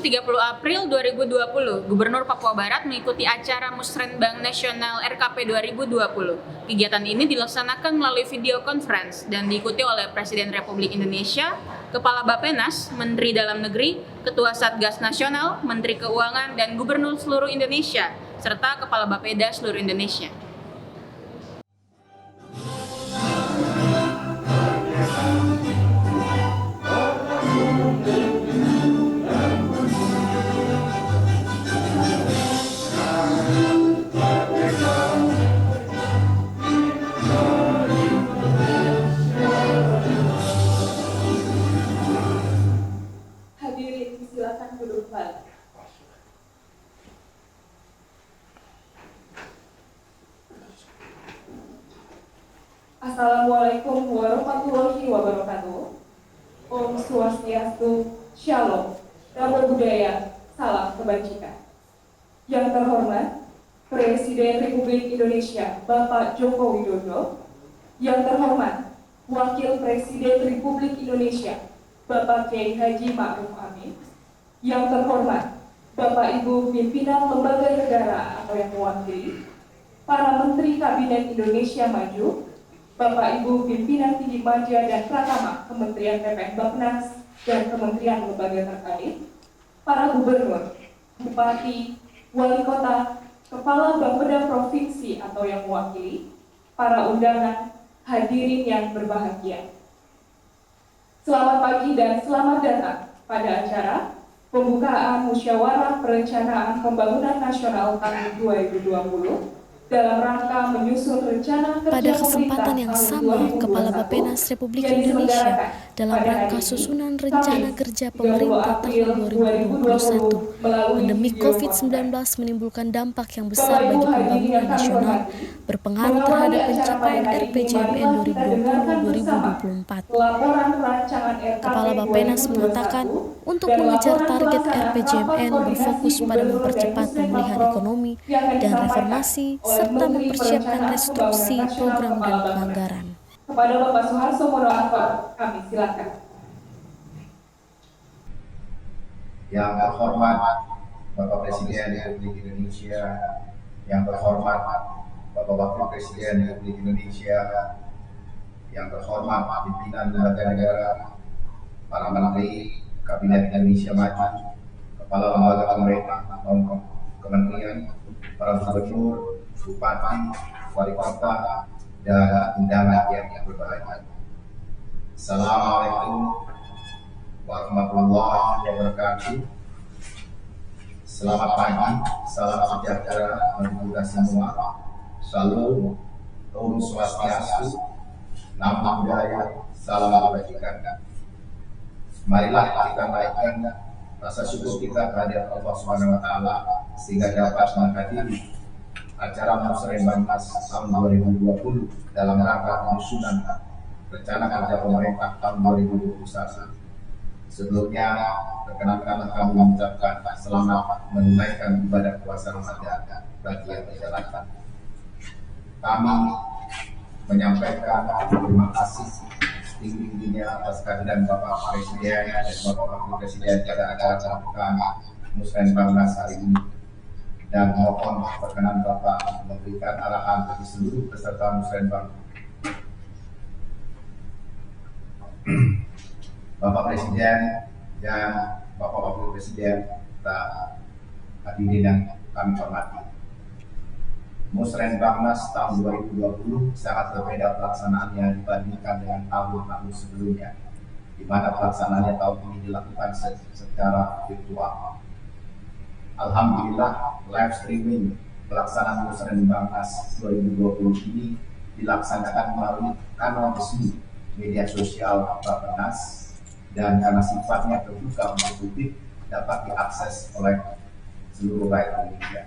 30 April 2020, Gubernur Papua Barat mengikuti acara Musrenbang Nasional RKP 2020. Kegiatan ini dilaksanakan melalui video conference dan diikuti oleh Presiden Republik Indonesia, Kepala Bappenas, Menteri Dalam Negeri, Ketua Satgas Nasional, Menteri Keuangan, dan Gubernur seluruh Indonesia, serta Kepala Bapeda seluruh Indonesia. Silakan duduk kembali. Assalamualaikum warahmatullahi wabarakatuh. Om Swastiastu, Shalom, Namo Buddhaya, Salam Kebajikan. Yang terhormat Presiden Republik Indonesia Bapak Joko Widodo, yang terhormat Wakil Presiden Republik Indonesia Bapak Kiai Haji Ma'ruf Amin, yang terhormat Bapak Ibu pimpinan lembaga negara atau yang mewakili, para Menteri Kabinet Indonesia Maju, Bapak Ibu pimpinan tinggi media dan pratama Kementerian PPN Bappenas dan Kementerian lembaga terkait, para gubernur, bupati, wali kota, kepala Bapeda provinsi atau yang mewakili, para undangan, hadirin yang berbahagia. Selamat pagi dan selamat datang pada acara pembukaan Musyawarah Perencanaan Pembangunan Nasional tahun 2020 dalam rangka menyusun rencana kerja pada kesempatan yang sama, Kepala Bappenas Republik Indonesia dalam rangka susunan rencana kerja pemerintah tahun 2021, pandemi COVID-19 menimbulkan dampak yang besar bagi pembangunan nasional, berpengaruh terhadap pencapaian RPJMN 2020-2024. Kepala Bappenas mengatakan, untuk mengejar target RPJMN berfokus pada mempercepat pemulihan ekonomi dan reformasi serta mempersiapkan restruksi program dan penganggaran. Kepada Bapak Suharto Monoarfa, kami silakan. Yang terhormat Bapak Presiden Republik Indonesia, yang terhormat Bapak Wakil Presiden Republik Indonesia, yang terhormat pimpinan lembaga negara, para Menteri Kabinet Indonesia Maju, Kepala Lembaga Pemerintah, Kementerian, para Gubernur, Bupati, Wali Kota, dan undangan yang berbahagia. Assalamualaikum warahmatullahi wabarakatuh. Selamat pagi, salam sejahtera bagi kita semua. Salam, Om Swastiastu, Namo Buddhaya, Salam Kebajikan. Marilah kita naikkan rasa syukur kita kehadirat Allah Subhanahu wa Ta'ala sehingga dapat menghadiri acara Musrenbang tahun 2020 dalam rangka penyusunan rencana kerja pemerintah tahun 2021. Sebelumnya, perkenankanlah kami mengucapkan selamat menunaikan ibadah puasa Ramadan bagi yang menjalankan. Kami menyampaikan terima kasih setinggi-tingginya atas kehadiran Bapak Presiden dan Bapak Wakil Presiden pada acara pembukaan Musrenbang hari ini. Dan mohon perkenan Bapak memberikan arahan bagi seluruh peserta Musrenbang. Bapak Presiden dan Bapak Wakil Presiden, hadirin yang kami hormati. Musrenbangnas tahun 2020 sangat berbeda pelaksanaannya dibandingkan dengan tahun-tahun sebelumnya, di mana pelaksanaannya tahun ini dilakukan secara virtual. Alhamdulillah, live streaming pelaksanaan Musrenbangnas 2020 ini dilaksanakan melalui kanal resmi media sosial Bappenas dan karena sifatnya terbuka untuk publik dapat diakses oleh seluruh rakyat Indonesia.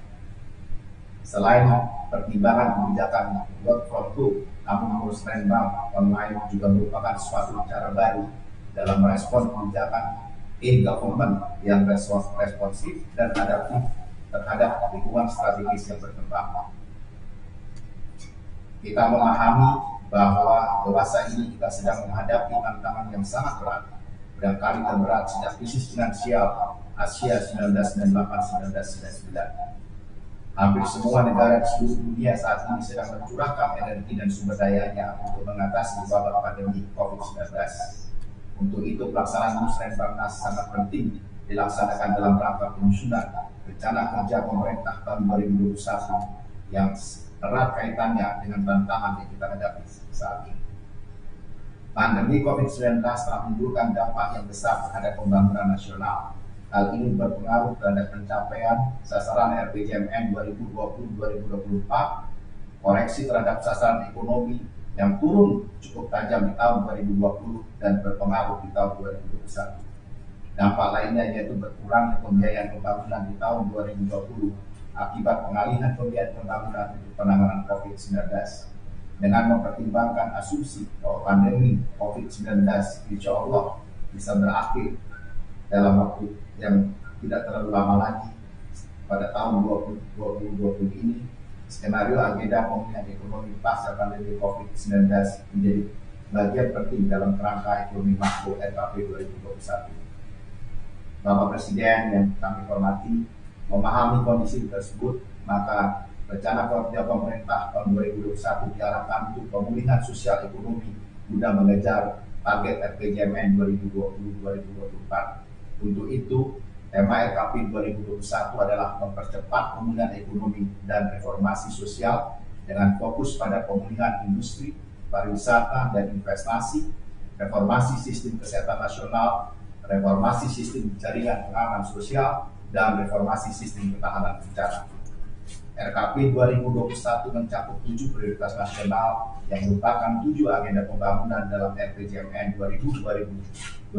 Selain pertimbangan kebijakan work from home, namun Musrenbang online juga merupakan suatu cara baru dalam merespon kebijakan in-government yang responsif dan adaptif terhadap lingkungan strategis yang berkembang. Kita memahami bahwa dewasa ini kita sedang menghadapi tantangan yang sangat berat, barangkali terberat sejak krisis finansial Asia 1998-1999. Hampir semua negara di seluruh dunia saat ini sedang mencurahkan energi dan sumber dayanya untuk mengatasi wabah pandemi COVID-19. Untuk itu, pelaksanaan Musrenbangnas sangat penting dilaksanakan dalam rangka penyusunan rencana kerja pemerintah tahun 2021 yang erat kaitannya dengan tantangan yang kita hadapi saat ini. Pandemi COVID-19 telah menimbulkan dampak yang besar terhadap pembangunan nasional. Hal ini berpengaruh terhadap pencapaian sasaran RPJMN 2020-2024, koreksi terhadap sasaran ekonomi yang turun cukup tajam di tahun 2020 dan berpengaruh di tahun 2021. Dampak lainnya yaitu berkurangnya pembiayaan pembangunan di tahun 2020 akibat pengalihan pembiayaan pembangunan untuk penanganan COVID-19. Dengan mempertimbangkan asumsi bahwa pandemi COVID-19 insya Allah bisa berakhir dalam waktu yang tidak terlalu lama lagi pada tahun 2020 ini, skenario agenda pemulihan ekonomi pasca pandemi COVID-19 menjadi bagian penting dalam kerangka ekonomi makro RKP 2021. Bapak Presiden yang kami hormati, memahami kondisi tersebut, maka rencana kerja pemerintah tahun 2021 diarahkan untuk pemulihan sosial ekonomi guna mengejar target RPJMN 2020-2024. Untuk itu, tema RKP 2021 adalah mempercepat pemulihan ekonomi dan reformasi sosial dengan fokus pada pemulihan industri, pariwisata, dan investasi, reformasi sistem kesehatan nasional, reformasi sistem jaringan pengaman sosial, dan reformasi sistem ketahanan bencana. RKP 2021 mencakup 7 prioritas nasional yang merupakan 7 agenda pembangunan dalam RPJMN 2020-2024,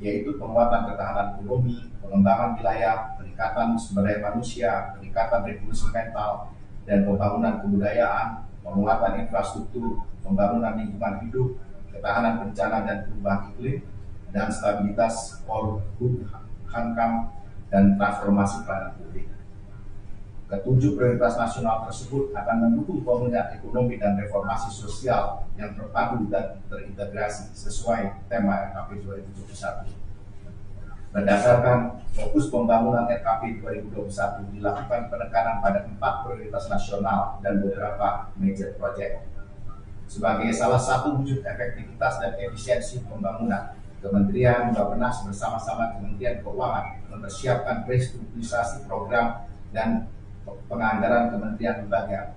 yaitu penguatan ketahanan ekonomi, pengembangan wilayah, peningkatan sumber daya manusia, peningkatan revolusi mental, dan pembangunan kebudayaan, penguatan infrastruktur, pembangunan lingkungan hidup, ketahanan bencana dan perubahan iklim, dan stabilitas Polhukam, dan transformasi pelayanan publik. Ketujuh prioritas nasional tersebut akan mendukung pemulihan ekonomi dan reformasi sosial yang terpadu dan terintegrasi sesuai tema RKP 2021. Berdasarkan fokus pembangunan RKP 2021 dilakukan penekanan pada 4 prioritas nasional dan beberapa major project. Sebagai salah satu wujud efektivitas dan efisiensi pembangunan, Kementerian Bappenas bersama-sama Kementerian Keuangan mempersiapkan restrukturisasi program dan penganggaran kementerian lembaga.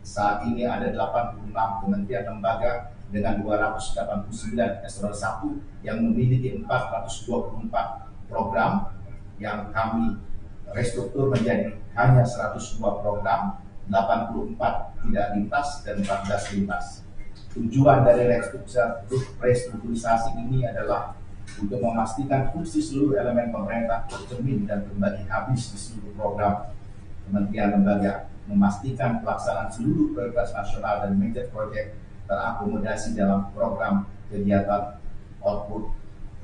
Saat ini ada 86 kementerian lembaga dengan 289 eselon 1 yang memiliki 424 program yang kami restruktur menjadi hanya 102 program, 84 tidak lintas dan 14 lintas. Tujuan dari restrukturisasi ini adalah untuk memastikan fungsi seluruh elemen pemerintah tercermin dan terbagi habis di seluruh program kementerian lembaga, memastikan pelaksanaan seluruh prioritas nasional dan major project terakomodasi dalam program kegiatan output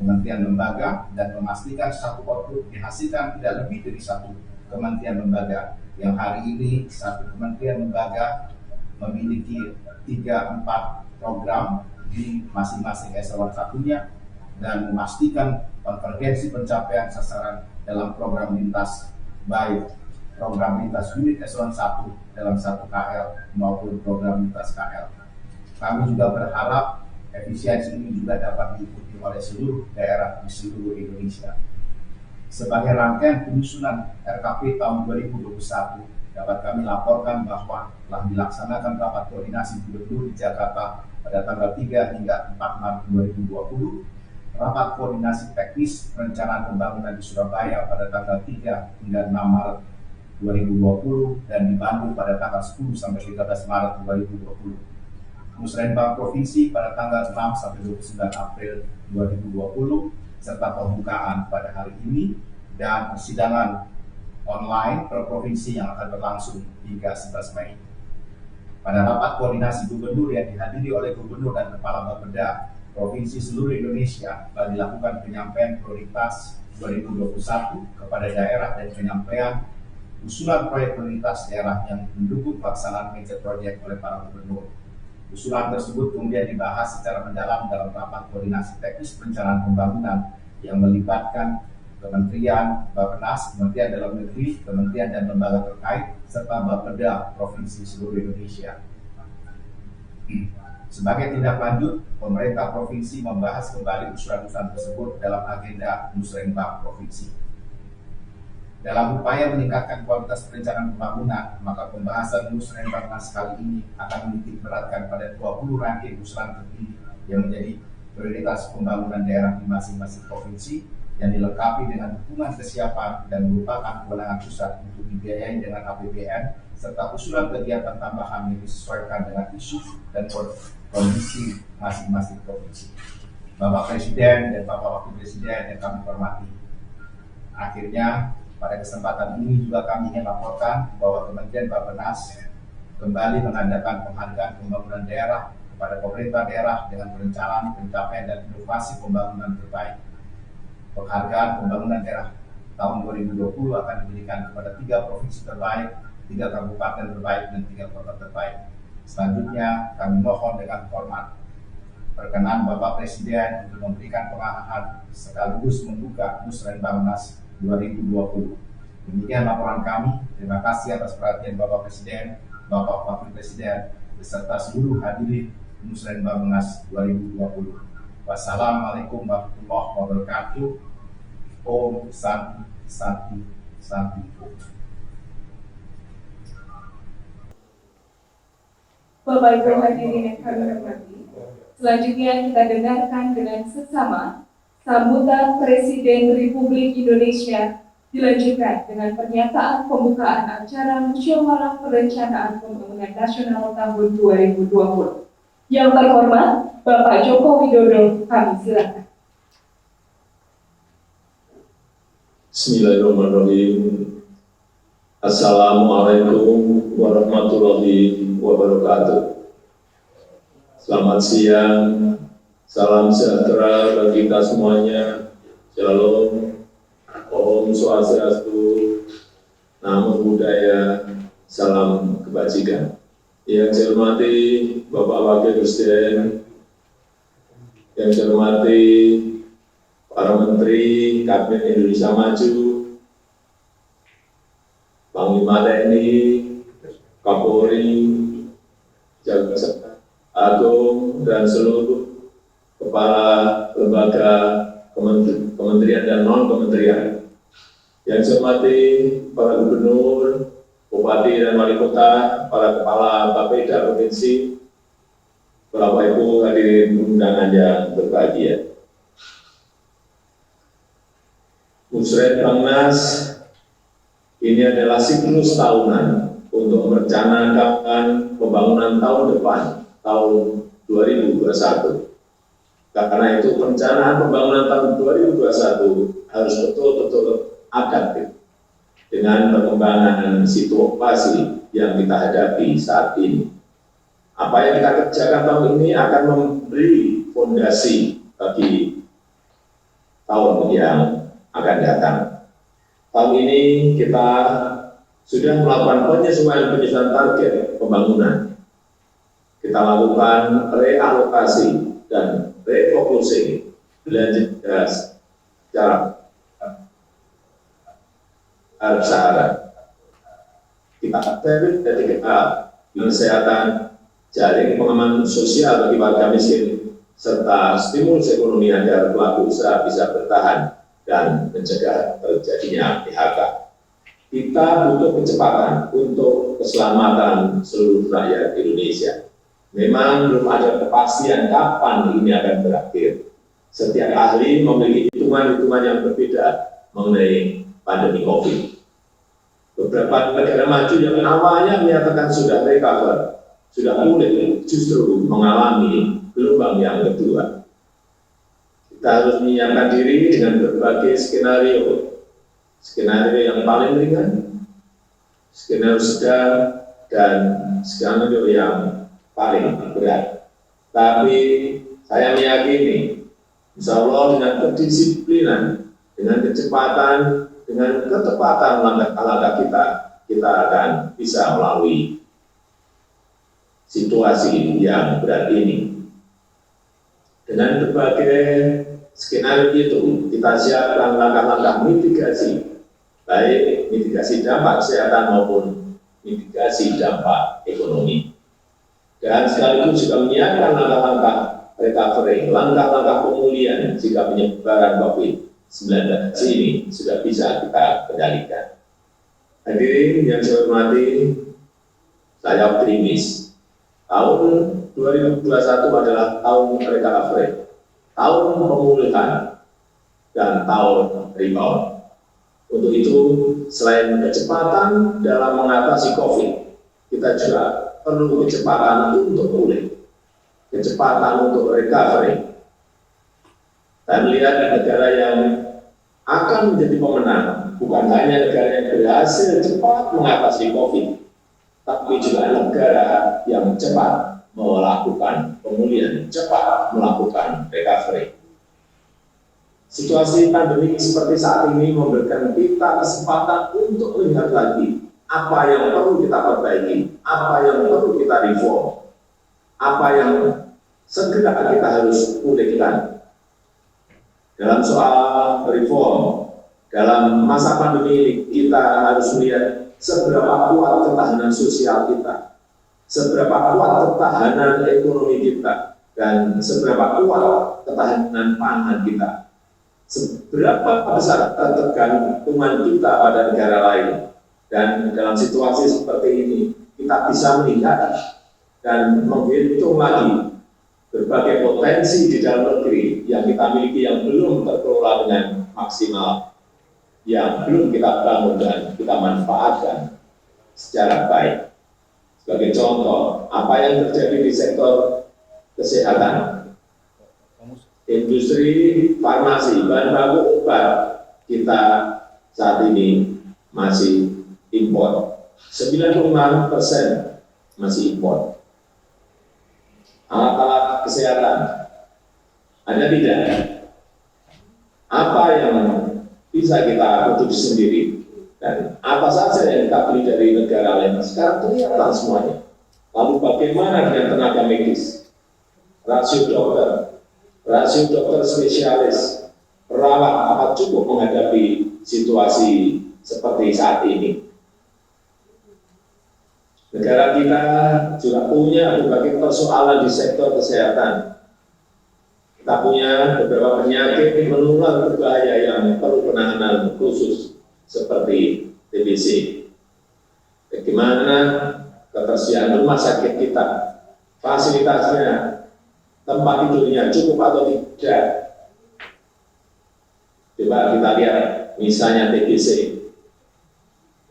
kementerian lembaga, dan memastikan satu output dihasilkan tidak lebih dari satu kementerian lembaga, yang hari ini satu kementerian lembaga memiliki 3-4 program di masing-masing eselon satunya, dan memastikan konvergensi pencapaian sasaran dalam program lintas, baik program lintas unit eselon 1 dalam 1 KL maupun program lintas KL. Kami juga berharap efisiensi ini juga dapat diikuti oleh seluruh daerah di seluruh Indonesia. Sebagai rangkaian penyusunan RKP tahun 2021, dapat kami laporkan bahwa telah dilaksanakan rapat koordinasi gubernur di Jakarta pada tanggal 3 hingga 4 Maret 2020, rapat koordinasi teknis perencanaan pembangunan di Surabaya pada tanggal 3 hingga 6 Maret 2020, dan di Bandung pada tanggal 10 sampai 13 Maret 2020. Musrenbang Provinsi pada tanggal 6 sampai 29 April 2020, serta pembukaan pada hari ini, dan persidangan online per provinsi yang akan berlangsung hingga 11 Mei. Pada rapat koordinasi gubernur yang dihadiri oleh gubernur dan kepala Bapeda provinsi seluruh Indonesia, telah dilakukan penyampaian prioritas 2021 kepada daerah dan penyampaian usulan proyek prioritas daerah yang mendukung pelaksanaan major project oleh para gubernur. Usulan tersebut kemudian dibahas secara mendalam dalam rapat koordinasi teknis perencanaan pembangunan yang melibatkan Kementerian, Bappenas, Kementerian Dalam Negeri, Kementerian dan lembaga terkait, serta Bapeda Provinsi seluruh Indonesia. Sebagai tindak lanjut, pemerintah provinsi membahas kembali usulan-usulan tersebut dalam agenda Musrenbang Provinsi. Dalam upaya meningkatkan kualitas perencanaan pembangunan, maka pembahasan Musrenbangnas kali ini akan menitik beratkan pada 20 rangkaian usulan terpilih yang menjadi prioritas pembangunan daerah di masing-masing provinsi yang dilengkapi dengan dukungan kesiapan dan merupakan kewenangan pusat untuk dibiayai dengan APBN serta usulan kegiatan tambahan yang disesuaikan dengan isu dan kondisi masing-masing provinsi. Bapak Presiden dan Bapak Wakil Presiden yang kami hormati, akhirnya pada kesempatan ini juga kami ingin laporkan bahwa Kementerian Bappenas kembali mengadakan penghargaan pembangunan daerah kepada pemerintah daerah dengan perencanaan, pencapaian, dan inovasi pembangunan terbaik. Penghargaan pembangunan daerah tahun 2020 akan diberikan kepada 3 provinsi terbaik, 3 kabupaten terbaik, dan 3 kota terbaik. Selanjutnya, kami mohon dengan hormat perkenan Bapak Presiden untuk memberikan pengarahan sekaligus membuka Musrenbangnas 2020. Demikian laporan kami. Terima kasih atas perhatian Bapak Presiden, Bapak Wakil Presiden, beserta seluruh hadirin Musrenbangnas 2020. Wassalamualaikum warahmatullahi wabarakatuh. Om Santi Santi Santi Om. Bapak Ibu hadirin yang kami hormati, selanjutnya kita dengarkan dengan seksama sambutan Presiden Republik Indonesia dilanjutkan dengan pernyataan pembukaan acara Musyawarah Perencanaan Pembangunan Nasional tahun 2020. Yang terhormat Bapak Joko Widodo, kami silakan. Bismillahirrahmanirrahim. Assalamualaikum warahmatullahi wabarakatuh. Selamat siang, salam sejahtera bagi kita semuanya. Shalom, Om Swastiastu, Namo Buddhaya, salam kebajikan. Yang saya hormati Bapak Wakil Presiden, yang saya hormati para Menteri Kabinet Indonesia Maju, Panglima TNI, Kapolri, Jaksa Agung, dan seluruh kepala lembaga kementerian dan non-kementerian. Yang saya hormati para gubernur, bupati dan wali kota, para kepala Bapeda provinsi, Bapak Ibu hadirin undangan yang berbahagia. Musrenbangnas ini adalah siklus tahunan untuk merencanakan pembangunan tahun depan, tahun 2021. Karena itu perencanaan pembangunan tahun 2021 harus betul-betul adaptif dengan perkembangan situasi yang kita hadapi saat ini. Apa yang kita kerjakan tahun ini akan memberi fondasi bagi tahun yang akan datang. Tahun ini kita sudah melakukan penyesuaian target pembangunan. Kita lakukan realokasi dan refocusing belanja secara bersyarat. Kita dari kesehatan, jaring pengaman sosial bagi warga miskin, serta stimulus ekonomi agar pelaku usaha bisa bertahan dan mencegah terjadinya PHK. Kita butuh kecepatan untuk keselamatan seluruh rakyat Indonesia. Memang belum ada kepastian kapan ini akan berakhir. Setiap ahli memiliki hitungan-hitungan yang berbeda mengenai pandemi COVID. Beberapa negara maju yang awalnya menyatakan sudah recover, sudah pulih, justru mengalami gelombang yang kedua. Kita harus menyiapkan diri dengan berbagai skenario yang paling ringan, skenario sedang, dan skenario yang paling berat. Tapi saya meyakini, insya Allah dengan kedisiplinan, dengan kecepatan, dengan ketepatan langkah-langkah kita akan bisa melalui situasi yang berat ini. Dengan berbagai skenario itu, kita siapkan langkah-langkah mitigasi, baik mitigasi dampak kesehatan maupun mitigasi dampak ekonomi. Dan sekaligus juga menyiapkan langkah-langkah recovery, langkah-langkah pemulihan jika penyebaran COVID-19 ini sudah bisa kita kendalikan. Hadirin yang saya hormati, saya optimis. Tahun 2021 adalah tahun recovery, tahun pemulihan, dan tahun rebound. Untuk itu, selain kecepatan dalam mengatasi COVID, kita juga perlu kecepatan untuk pulih, kecepatan untuk recovery. Saya melihat negara yang akan menjadi pemenang bukan hanya negara yang berhasil cepat mengatasi COVID, tapi juga negara yang cepat melakukan pemulihan, cepat melakukan recovery. Situasi pandemi seperti saat ini memberikan kita kesempatan untuk melihat lagi apa yang perlu kita perbaiki, apa yang perlu kita reform, apa yang segera kita harus pulihkan. Dalam soal reform, dalam masa pandemi ini kita harus melihat seberapa kuat ketahanan sosial kita, seberapa kuat ketahanan ekonomi kita, dan seberapa kuat ketahanan pangan kita, seberapa besar ketergantungan kita pada negara lain. Dan dalam situasi seperti ini, kita bisa melihat dan menghitung lagi berbagai potensi di dalam negeri yang kita miliki yang belum terkelola dengan maksimal, yang belum kita bangun dan kita manfaatkan secara baik. Sebagai contoh, apa yang terjadi di sektor kesehatan, industri farmasi, bahan baku obat, kita saat ini masih impor. 95% masih impor. Alat-alat kesehatan, ada tidak? Apa yang bisa kita produksi sendiri? Dan apa saja yang kita beli dari negara lain? Sekarang kelihatan semuanya. Lalu bagaimana dengan tenaga medis? Rasio dokter spesialis, perawat, apa cukup menghadapi situasi seperti saat ini? Negara kita juga punya berbagai persoalan di sektor kesehatan. Kita punya beberapa penyakit menular berbahaya yang perlu penanganan khusus seperti TBC. Bagaimana ketersediaan rumah sakit kita, fasilitasnya, tempat tidurnya cukup atau tidak? Coba kita lihat misalnya TBC.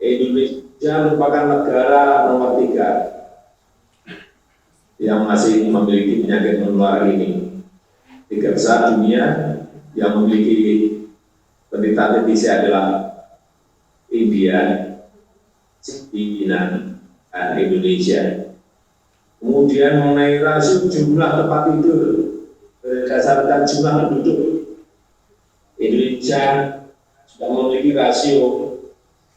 Indonesia merupakan negara nomor 3 yang masih memiliki penyakit menular ini. 3 besar dunia yang memiliki penderita TBC adalah India, China, dan Indonesia. Kemudian mengenai rasio jumlah tempat tidur berdasarkan jumlah penduduk, Indonesia sudah memiliki rasio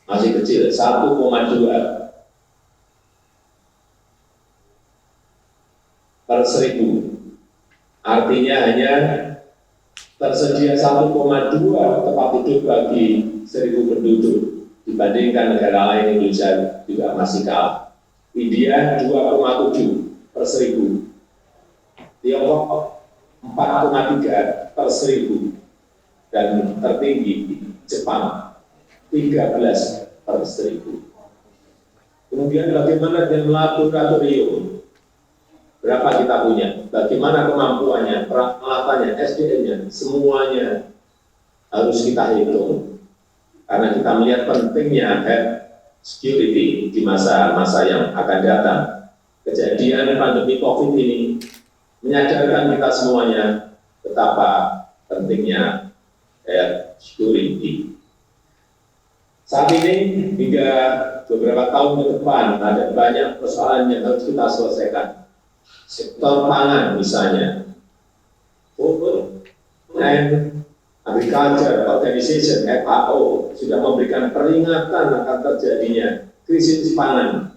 masih kecil, 1,2 per 1000. Artinya hanya tersedia 1,2 tempat tidur bagi 1000 penduduk. Dibandingkan negara lain, Indonesia juga masih kalah. India 2,7 per 1000. Tiongkok 4,3 per 1000. Dan tertinggi Jepang 13 per 1000. Kemudian bagaimana dengan laboratorium? Berapa kita punya? Bagaimana kemampuannya, peralatannya, SDM-nya? Semuanya harus kita hitung. Karena kita melihat pentingnya health security di masa-masa yang akan datang. Kejadian pandemi COVID ini menyadarkan kita semuanya betapa pentingnya health security. Saat ini hingga beberapa tahun ke depan ada banyak persoalan yang harus kita selesaikan. Sektor pangan misalnya, Food and Agriculture Organization (FAO) sudah memberikan peringatan akan terjadinya krisis pangan,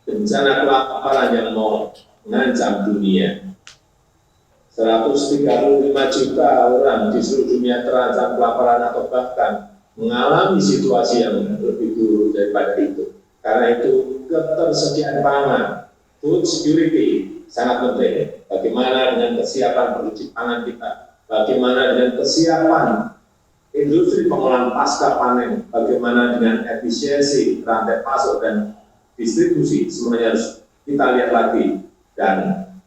bencana kelaparan yang mau mengancam dunia. 135 juta orang di seluruh dunia terancam kelaparan atau bahkan mengalami situasi yang lebih buruk daripada itu. Karena itu ketersediaan pangan, food security sangat penting. Bagaimana dengan kesiapan produksi pangan kita, bagaimana dengan kesiapan industri pengolahan pasca panen, bagaimana dengan efisiensi rantai pasok dan distribusi, semuanya harus kita lihat lagi dan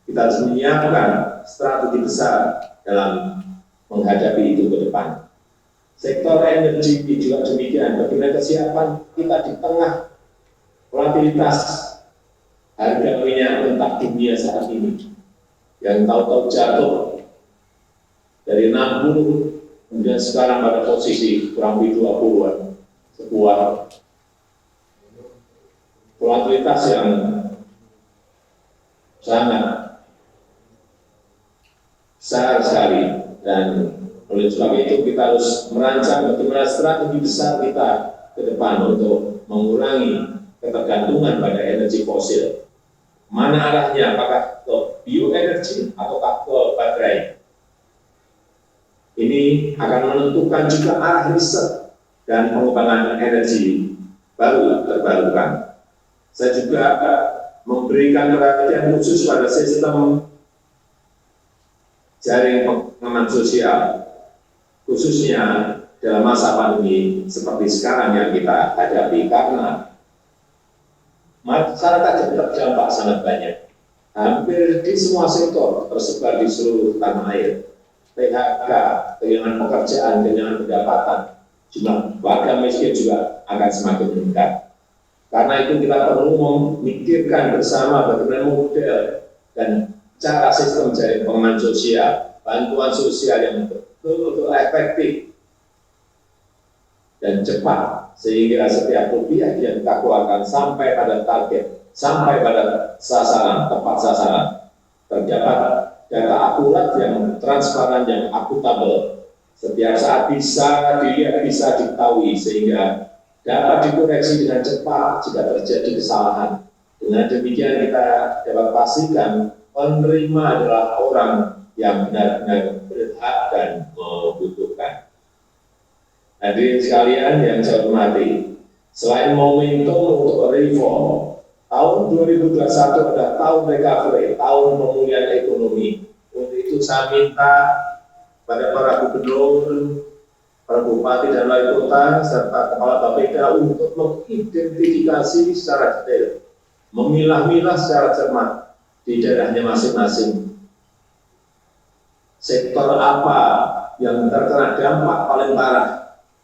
kita harus menyiapkan strategi besar dalam menghadapi itu ke depan. Sektor energi juga demikian, bagaimana kesiapan kita di tengah volatilitas harga minyak mentah dunia saat ini yang tahu-tahu jatuh dari 60 kemudian sekarang pada posisi kurang lebih 20-an, sebuah volatilitas yang sangat besar sekali, dan oleh sebab itu kita harus merancang bagaimana strategi besar kita ke depan untuk mengurangi ketergantungan pada energi fosil. Mana arahnya, apakah ke bioenergi ataukah ke baterai? Ini akan menentukan juga arah riset dan pengembangan energi baru terbarukan. Saya juga memberikan perhatian khusus pada sistem jaring pengaman sosial, khususnya dalam masa pandemi seperti sekarang yang kita hadapi, karena masyarakat terdampak sangat banyak. Hampir di semua sektor tersebar di seluruh tanah air. PHK, kehilangan pekerjaan, kehilangan pendapatan, jumlah warga miskin juga akan semakin meningkat. Karena itu kita perlu memikirkan bersama bagaimana model dan cara sistem jaring pengaman sosial, bantuan sosial yang betul-betul efektif dan cepat, sehingga setiap rupiah yang kita keluarkan sampai pada target, sampai pada sasaran, tepat sasaran, terdapat data akurat yang transparan, yang akuntabel, setiap saat bisa dilihat, bisa diketahui, sehingga dapat dikoreksi dengan cepat jika terjadi kesalahan. Dengan demikian kita dapat pastikan penerima adalah orang yang benar-benar berhak dan membutuhkan. Hadirin sekalian yang saya hormati, selain momentum untuk reform, tahun 2021 adalah tahun recovery, tahun pemulihan ekonomi. Untuk itu saya minta pada para gubernur, para bupati dan wali kota, serta kepala Bapeda untuk mengidentifikasi secara detail, memilah-milah secara cermat di daerahnya masing-masing. Sektor apa yang terkena dampak paling parah,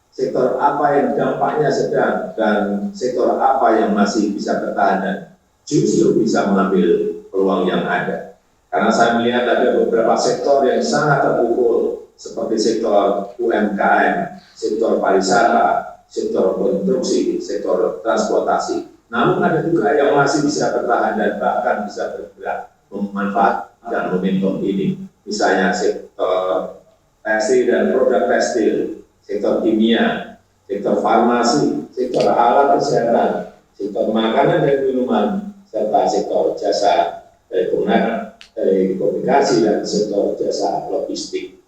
sektor apa yang dampaknya sedang, dan sektor apa yang masih bisa bertahan dan justru bisa mengambil peluang yang ada. Karena saya melihat ada beberapa sektor yang sangat terpukul, seperti sektor UMKM, sektor pariwisata, sektor konstruksi, sektor transportasi. Namun ada juga yang masih bisa bertahan dan bahkan bisa bergerak memanfaatkan momentum ini. Misalnya sektor tekstil dan produk tekstil, sektor kimia, sektor farmasi, sektor alat kesehatan, sektor makanan dan minuman, serta sektor jasa telekomunikasi dan sektor jasa logistik.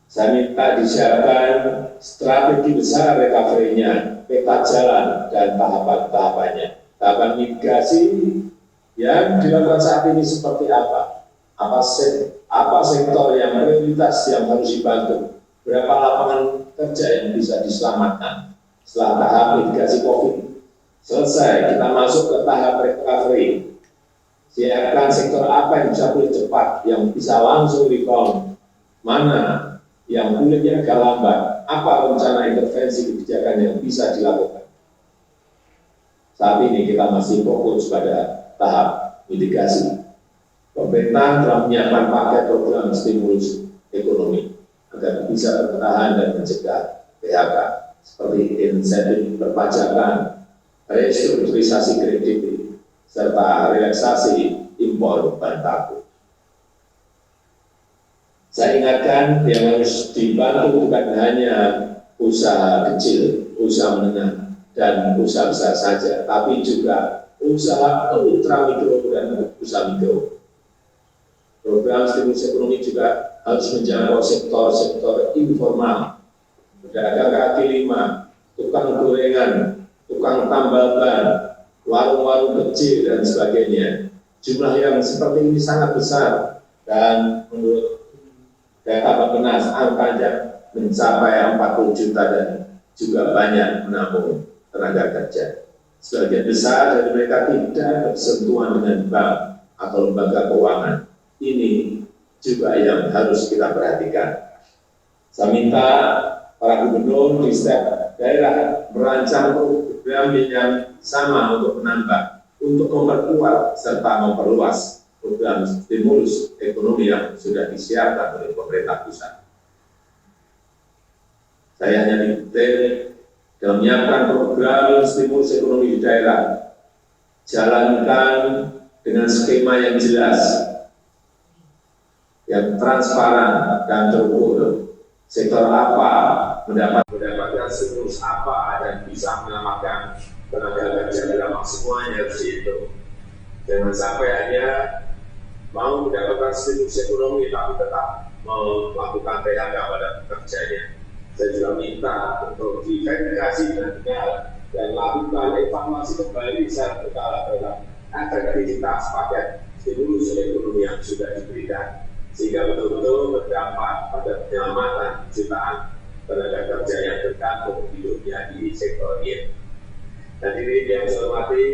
Saya minta disiapkan strategi besar recovery-nya, peta jalan dan tahapan-tahapannya. Tahapan mitigasi yang dilakukan saat ini seperti apa? Apa sektor yang prioritas yang harus dibantu? Berapa lapangan kerja yang bisa diselamatkan? Setelah tahap mitigasi COVID selesai, kita masuk ke tahap recovery. Siapkan sektor apa yang bisa pulih cepat, yang bisa langsung rebound, mana yang pulihnya agak lambat, apa rencana intervensi kebijakan yang bisa dilakukan. Saat ini kita masih fokus pada tahap mitigasi. Pemerintah telah menyiapkan paket program stimulus ekonomi agar bisa bertahan dan mencegah PHK, seperti insentif perpajakan, restrukturisasi kredit, serta relaksasi impor bahan baku. Saya ingatkan yang harus dibantu bukan hanya usaha kecil, usaha menengah, dan usaha besar saja, tapi juga usaha ultra mikro dan usaha mikro. Program stimulus ekonomi juga harus menjangkau sektor-sektor informal, pedagang kaki lima, tukang gorengan, tukang tambal ban, warung-warung kecil, dan sebagainya. Jumlah yang seperti ini sangat besar, dan menurut data Bappenas angkanya mencapai 40 juta dan juga banyak menampung tenaga kerja. Sebagian besar dari mereka tidak bersentuhan dengan bank atau lembaga keuangan. Ini juga yang harus kita perhatikan. Saya minta para gubernur di setiap daerah merancang program yang sama untuk menambah, untuk memperkuat serta memperluas program stimulus ekonomi yang sudah disiapkan oleh pemerintah pusat. Saya hanya detail dalam menyiapkan program stimulus ekonomi di daerah. Jalankan dengan skema yang jelas, yang transparan dan terukur. Sektor apa mendapatkan stimulus apa dan bisa menyelamatkan tenaga kerja dalam semuanya harus dihitung. Jangan sampai hanya mau mendapatkan stimulus ekonomi tapi tetap melakukan PHK pada pekerjanya. Saya juga minta untuk diverifikasi dengan benar dan lakukan evaluasi kembali secara berkala terhadap efektivitas paket stimulus ekonomi yang sudah diberikan, sehingga betul-betul berdampak pada penyelamatan jutaan tenaga kerja yang tergantung hidupnya di sektor ini. Dan ini yang saya hormati,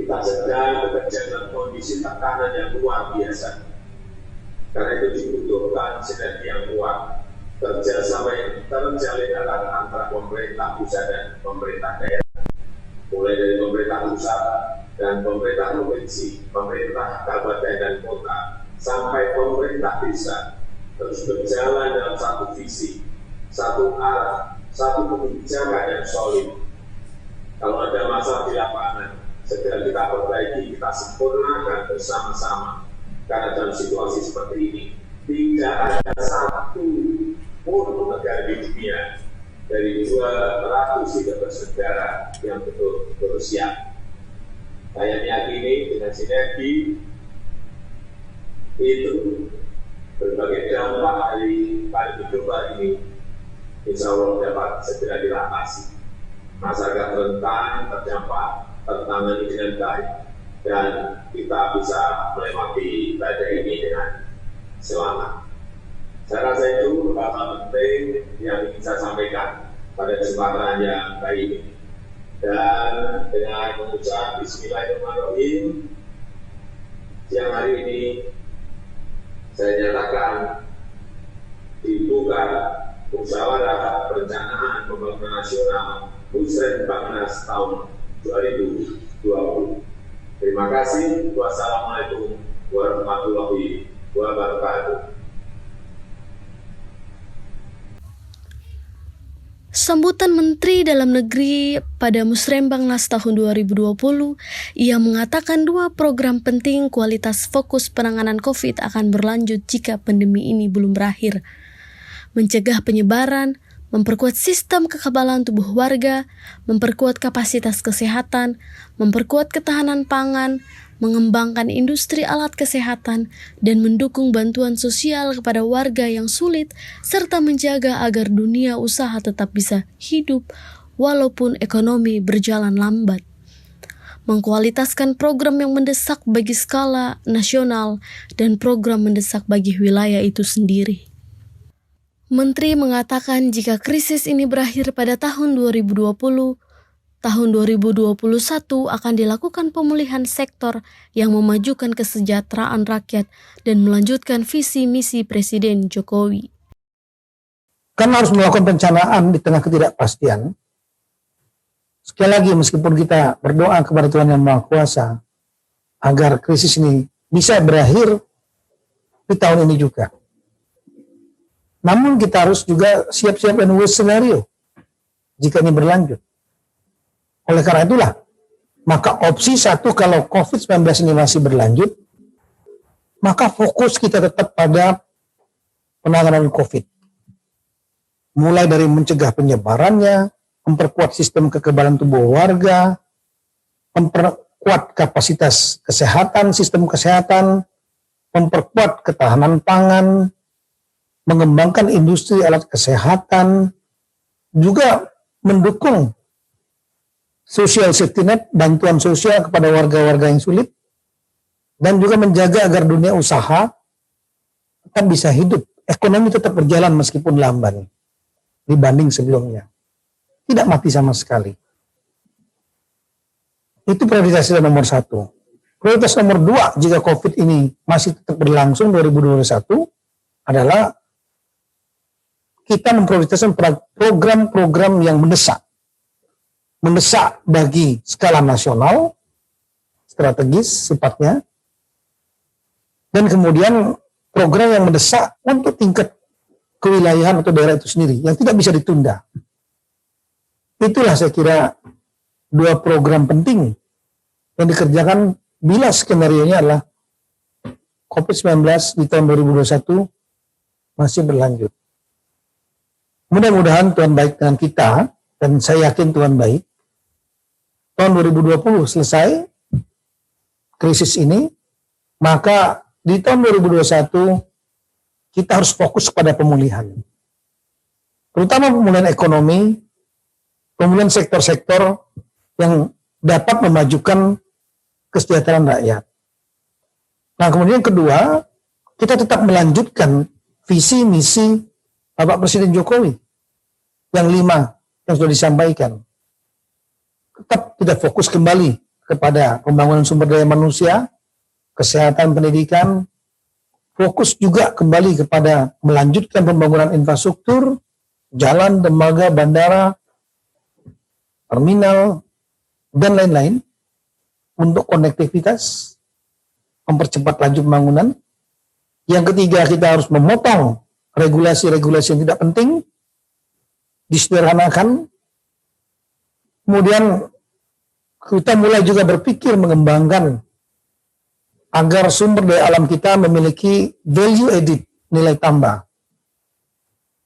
kita sedang bekerja dalam kondisi tekanan yang luar biasa. Karena itu dibutuhkan sinergi yang kuat, kerjasama yang terjalin antara pemerintah pusat dan pemerintah daerah, mulai dari pemerintah pusat dan pemerintah provinsi, pemerintah kabupaten dan kota, sampai pemerintah desa, terus berjalan dalam satu visi, satu arah, satu kebijakan yang solid. Kalau ada masalah di lapangan, segera kita perbaiki, kita sempurnakan bersama-sama. Karena dalam situasi seperti ini, tidak ada satu pun negara di dunia dari 213 negara yang betul-betul siap. Saya meyakini dengan sinergi itu berbagai dampak dari pandemi global ini insya Allah dapat segera diatasi. Masyarakat rentan terdampak tertangani dengan baik dan kita bisa melewati badai ini dengan selamat. Saya rasa itu hal penting yang ingin saya sampaikan pada kesempatan yang baik ini. Dan dengan mengucap Bismillahirrahmanirrahim, siang hari ini saya nyatakan dibuka musyawarah perencanaan pembangunan nasional Musrembang Bangnas tahun 2020. Terima kasih. Wassalamualaikum warahmatullahi wabarakatuh. Sambutan Menteri Dalam Negeri pada Musrembangnas tahun 2020, ia mengatakan 2 program penting kualitas fokus penanganan COVID akan berlanjut jika pandemi ini belum berakhir. Mencegah penyebaran, memperkuat sistem kekebalan tubuh warga, memperkuat kapasitas kesehatan, memperkuat ketahanan pangan, mengembangkan industri alat kesehatan, dan mendukung bantuan sosial kepada warga yang sulit, serta menjaga agar dunia usaha tetap bisa hidup walaupun ekonomi berjalan lambat. Mengkualitaskan program yang mendesak bagi skala nasional dan program mendesak bagi wilayah itu sendiri. Menteri mengatakan jika krisis ini berakhir pada tahun 2020, tahun 2021 akan dilakukan pemulihan sektor yang memajukan kesejahteraan rakyat dan melanjutkan visi misi Presiden Jokowi. Karena harus melakukan perencanaan di tengah ketidakpastian. Sekali lagi, meskipun kita berdoa kepada Tuhan Yang Maha Kuasa agar krisis ini bisa berakhir di tahun ini juga. Namun kita harus juga siap-siap dan worst scenario jika ini berlanjut. Oleh karena itulah, maka opsi satu kalau COVID-19 ini masih berlanjut, maka fokus kita tetap pada penanganan COVID. Mulai dari mencegah penyebarannya, memperkuat sistem kekebalan tubuh warga, memperkuat memperkuat kapasitas kesehatan, sistem kesehatan, memperkuat ketahanan pangan, mengembangkan industri alat kesehatan, juga mendukung social safety net, bantuan sosial kepada warga-warga yang sulit, dan juga menjaga agar dunia usaha tetap bisa hidup, ekonomi tetap berjalan meskipun lamban dibanding sebelumnya. Tidak mati sama sekali. Itu prioritas nomor 1. Prioritas nomor 2 jika COVID ini masih tetap berlangsung 2021 adalah kita memprioritaskan program-program yang mendesak bagi skala nasional, strategis sifatnya, dan kemudian program yang mendesak untuk tingkat kewilayahan atau daerah itu sendiri, yang tidak bisa ditunda. Itulah saya kira 2 program penting yang dikerjakan bila skenario-nya adalah COVID-19 di tahun 2021 masih berlanjut. Mudah-mudahan Tuhan baik dengan kita, dan saya yakin Tuhan baik. Tahun 2020 selesai krisis ini, maka di tahun 2021 kita harus fokus pada pemulihan. Terutama pemulihan ekonomi, pemulihan sektor-sektor yang dapat memajukan kesejahteraan rakyat. Nah, kemudian kedua, kita tetap melanjutkan visi misi Bapak Presiden Jokowi yang 5 yang sudah disampaikan. Tetap kita fokus kembali kepada pembangunan sumber daya manusia, kesehatan, pendidikan, fokus juga kembali kepada melanjutkan pembangunan infrastruktur, jalan, dermaga, bandara, terminal, dan lain-lain untuk konektivitas, mempercepat laju pembangunan. Yang ketiga, kita harus memotong regulasi-regulasi yang tidak penting, disederhanakan. Kemudian kita mulai juga berpikir mengembangkan agar sumber daya alam kita memiliki value added, nilai tambah,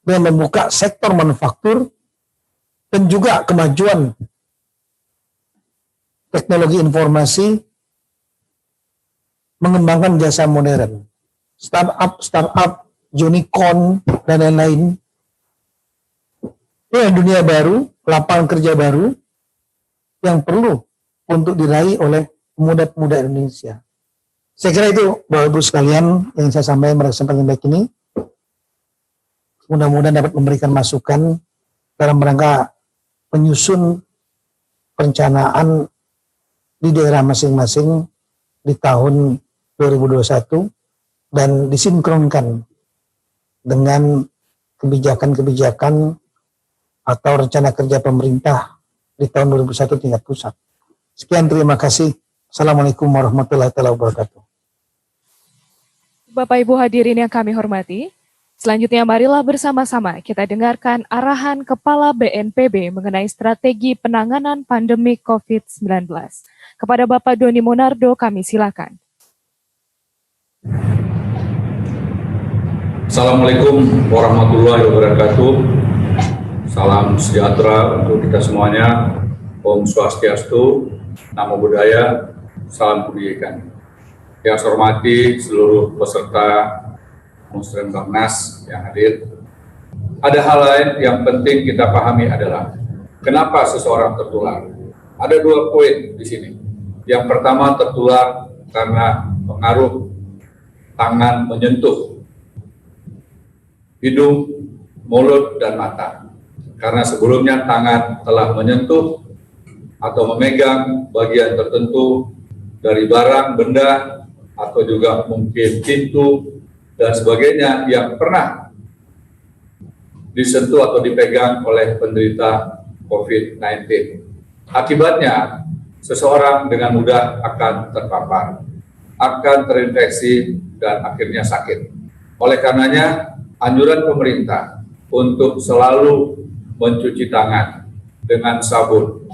dan membuka sektor manufaktur dan juga kemajuan teknologi informasi, mengembangkan jasa modern, startup, unicorn, dan lain-lain. Ini dunia baru, lapangan kerja baru yang perlu untuk diraih oleh pemuda-pemuda Indonesia. Saya kira itu Bapak Ibu sekalian yang saya sampaikan pada kesempatan baik ini. Mudah-mudahan dapat memberikan masukan dalam rangka menyusun perencanaan di daerah masing-masing di tahun 2021 dan disinkronkan dengan kebijakan-kebijakan atau rencana kerja pemerintah di tahun 2021 tingkat pusat. Sekian, terima kasih. Assalamualaikum warahmatullahi wabarakatuh. Bapak Ibu hadirin yang kami hormati, selanjutnya marilah bersama-sama kita dengarkan arahan Kepala BNPB mengenai strategi penanganan pandemi COVID-19. Kepada Bapak Doni Monardo kami silakan. Assalamualaikum warahmatullahi wabarakatuh. Salam sejahtera untuk kita semuanya. Om Swastiastu, Namo Buddhaya, salam kebajikan. Yang saya hormati seluruh peserta Musren Bangnas yang hadir. Ada hal lain yang penting kita pahami adalah kenapa seseorang tertular. Ada 2 poin di sini. Yang pertama, tertular karena pengaruh tangan menyentuh hidung, mulut, dan mata. Karena sebelumnya tangan telah menyentuh atau memegang bagian tertentu dari barang, benda, atau juga mungkin pintu, dan sebagainya yang pernah disentuh atau dipegang oleh penderita COVID-19. Akibatnya, seseorang dengan mudah akan terpapar, akan terinfeksi, dan akhirnya sakit. Oleh karenanya, anjuran pemerintah untuk selalu mencuci tangan dengan sabun,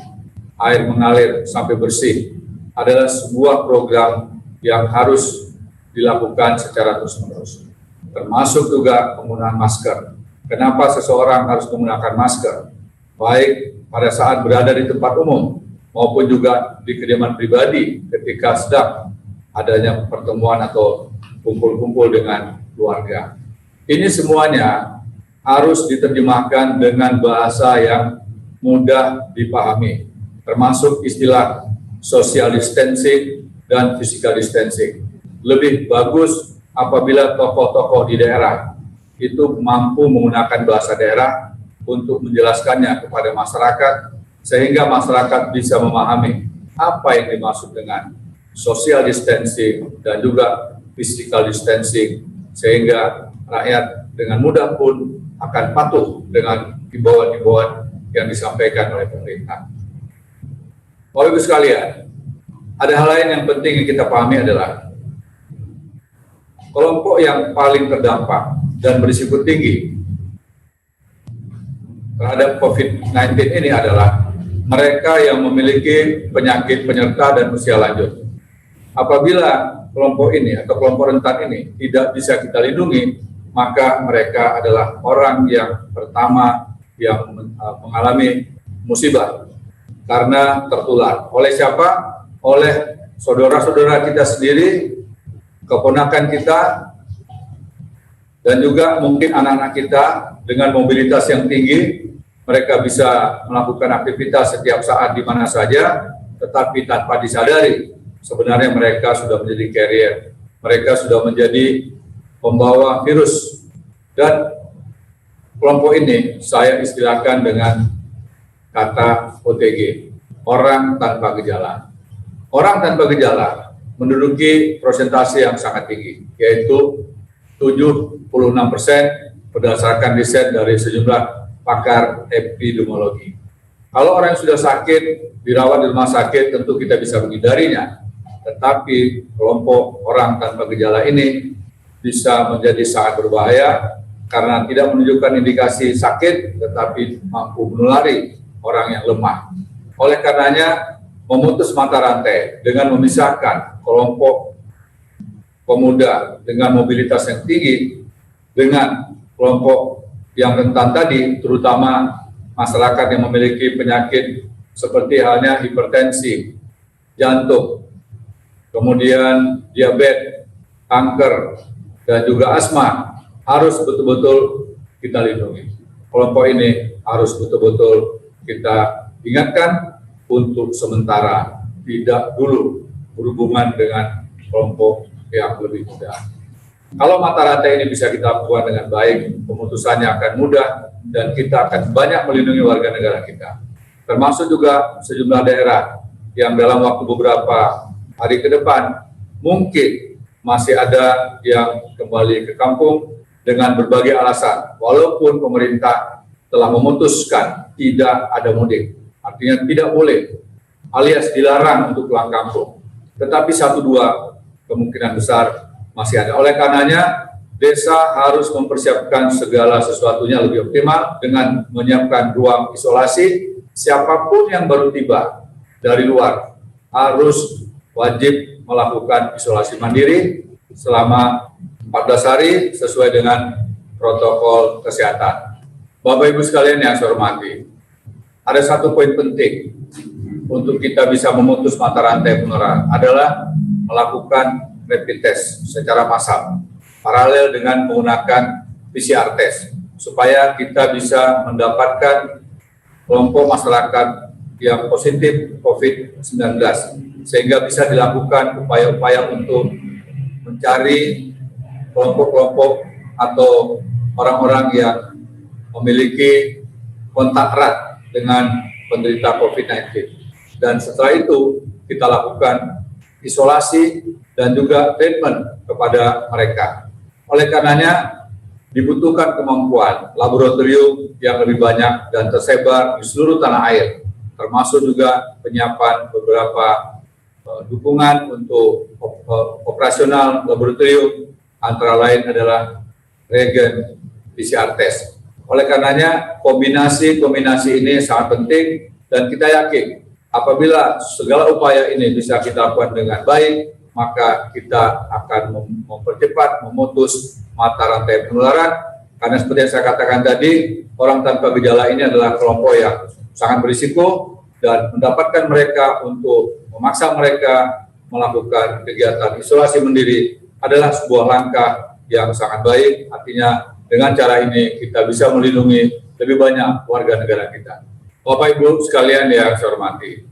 air mengalir sampai bersih adalah sebuah program yang harus dilakukan secara terus-menerus. Termasuk juga penggunaan masker. Kenapa seseorang harus menggunakan masker? Baik pada saat berada di tempat umum maupun juga di kediaman pribadi ketika sedang adanya pertemuan atau kumpul-kumpul dengan keluarga. Ini semuanya harus diterjemahkan dengan bahasa yang mudah dipahami, termasuk istilah social distancing dan physical distancing. Lebih bagus apabila tokoh-tokoh di daerah itu mampu menggunakan bahasa daerah untuk menjelaskannya kepada masyarakat, sehingga masyarakat bisa memahami apa yang dimaksud dengan social distancing dan juga physical distancing, sehingga rakyat dengan mudah pun akan patuh dengan himbauan-himbauan yang disampaikan oleh pemerintah. Bapak Ibu sekalian, ada hal lain yang penting yang kita pahami adalah kelompok yang paling terdampak dan berisiko tinggi terhadap COVID-19 ini adalah mereka yang memiliki penyakit penyerta dan usia lanjut. Apabila kelompok ini atau kelompok rentan ini tidak bisa kita lindungi, maka mereka adalah orang yang pertama yang mengalami musibah karena tertular. Oleh siapa? Oleh saudara-saudara kita sendiri, keponakan kita, dan juga mungkin anak-anak kita dengan mobilitas yang tinggi. Mereka bisa melakukan aktivitas setiap saat di mana saja, tetapi tanpa disadari sebenarnya mereka sudah menjadi carrier, mereka sudah menjadi pembawa virus. Dan kelompok ini saya istilahkan dengan kata OTG, orang tanpa gejala. Orang tanpa gejala menduduki persentase yang sangat tinggi, yaitu 76% berdasarkan riset dari sejumlah pakar epidemiologi. Kalau orang yang sudah sakit, dirawat di rumah sakit, tentu kita bisa menghindarinya. Tetapi kelompok orang tanpa gejala ini bisa menjadi sangat berbahaya karena tidak menunjukkan indikasi sakit, tetapi mampu menulari orang yang lemah. Oleh karenanya, memutus mata rantai dengan memisahkan kelompok pemuda dengan mobilitas yang tinggi dengan kelompok yang rentan tadi, terutama masyarakat yang memiliki penyakit seperti halnya hipertensi, jantung, kemudian diabetes, kanker, dan juga asma, harus betul-betul kita lindungi. Kelompok ini harus betul-betul kita ingatkan untuk sementara tidak dulu berhubungan dengan kelompok yang lebih muda. Kalau mata rantai ini bisa kita lakukan dengan baik, pemutusannya akan mudah dan kita akan banyak melindungi warga negara kita. Termasuk juga sejumlah daerah yang dalam waktu beberapa hari ke depan mungkin masih ada yang kembali ke kampung dengan berbagai alasan. Walaupun pemerintah telah memutuskan tidak ada mudik, artinya tidak boleh alias dilarang untuk pulang kampung. Tetapi 1-2 kemungkinan besar masih ada. Oleh karenanya, desa harus mempersiapkan segala sesuatunya lebih optimal dengan menyiapkan ruang isolasi. Siapapun yang baru tiba dari luar harus wajib melakukan isolasi mandiri selama 14 hari sesuai dengan protokol kesehatan. Bapak Ibu sekalian yang saya hormati, ada satu poin penting untuk kita bisa memutus mata rantai penularan adalah melakukan rapid test secara massal, paralel dengan menggunakan PCR test, supaya kita bisa mendapatkan kelompok masyarakat yang positif COVID-19, sehingga bisa dilakukan upaya-upaya untuk mencari kelompok-kelompok atau orang-orang yang memiliki kontak erat dengan penderita COVID-19. Dan setelah itu kita lakukan isolasi dan juga treatment kepada mereka. Oleh karenanya dibutuhkan kemampuan laboratorium yang lebih banyak dan tersebar di seluruh tanah air, termasuk juga penyiapan beberapa dukungan untuk operasional laboratorium, antara lain adalah reagen PCR test. Oleh karenanya kombinasi ini sangat penting dan kita yakin apabila segala upaya ini bisa kita lakukan dengan baik, maka kita akan mempercepat, memutus mata rantai penularan. Karena seperti yang saya katakan tadi, orang tanpa gejala ini adalah kelompok yang sangat berisiko dan mendapatkan mereka untuk memaksa mereka melakukan kegiatan isolasi mandiri adalah sebuah langkah yang sangat baik. Artinya dengan cara ini kita bisa melindungi lebih banyak warga negara kita. Bapak Ibu sekalian yang saya hormati,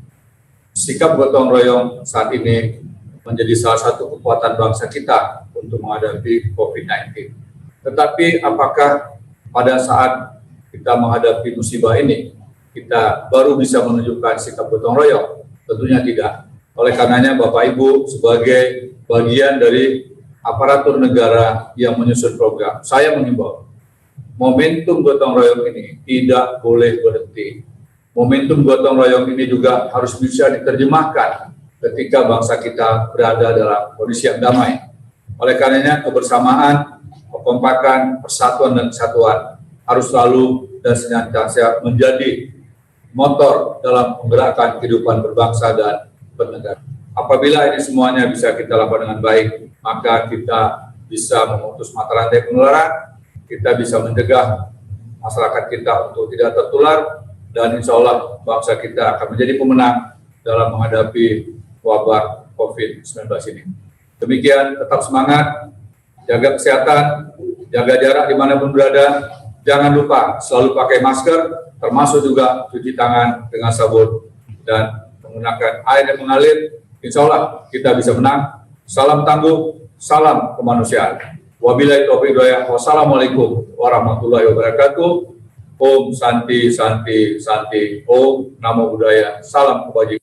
sikap gotong royong saat ini menjadi salah satu kekuatan bangsa kita untuk menghadapi COVID-19. Tetapi apakah pada saat kita menghadapi musibah ini, kita baru bisa menunjukkan sikap gotong royong? Tentunya tidak. Oleh karenanya Bapak Ibu sebagai bagian dari aparatur negara yang menyusun program, saya mengimbau momentum gotong royong ini tidak boleh berhenti. Momentum gotong royong ini juga harus bisa diterjemahkan ketika bangsa kita berada dalam kondisi yang damai. Oleh karenanya kebersamaan, kekompakan, persatuan dan kesatuan harus selalu dan senantiasa menjadi motor dalam menggerakkan kehidupan berbangsa dan bernegara. Apabila ini semuanya bisa kita lakukan dengan baik, maka kita bisa memutus mata rantai penularan, kita bisa mencegah masyarakat kita untuk tidak tertular, dan insya Allah bangsa kita akan menjadi pemenang dalam menghadapi wabah COVID-19 ini. Demikian, tetap semangat, jaga kesehatan, jaga jarak dimanapun berada, jangan lupa selalu pakai masker, termasuk juga cuci tangan dengan sabun dan menggunakan air yang mengalir. Insya Allah kita bisa menang. Salam tangguh, salam kemanusiaan. Wabillahi taufiq wal hidayah. Wassalamualaikum warahmatullahi wabarakatuh. Om Santi Santi Santi. Om Namo Buddhaya. Salam kebajikan.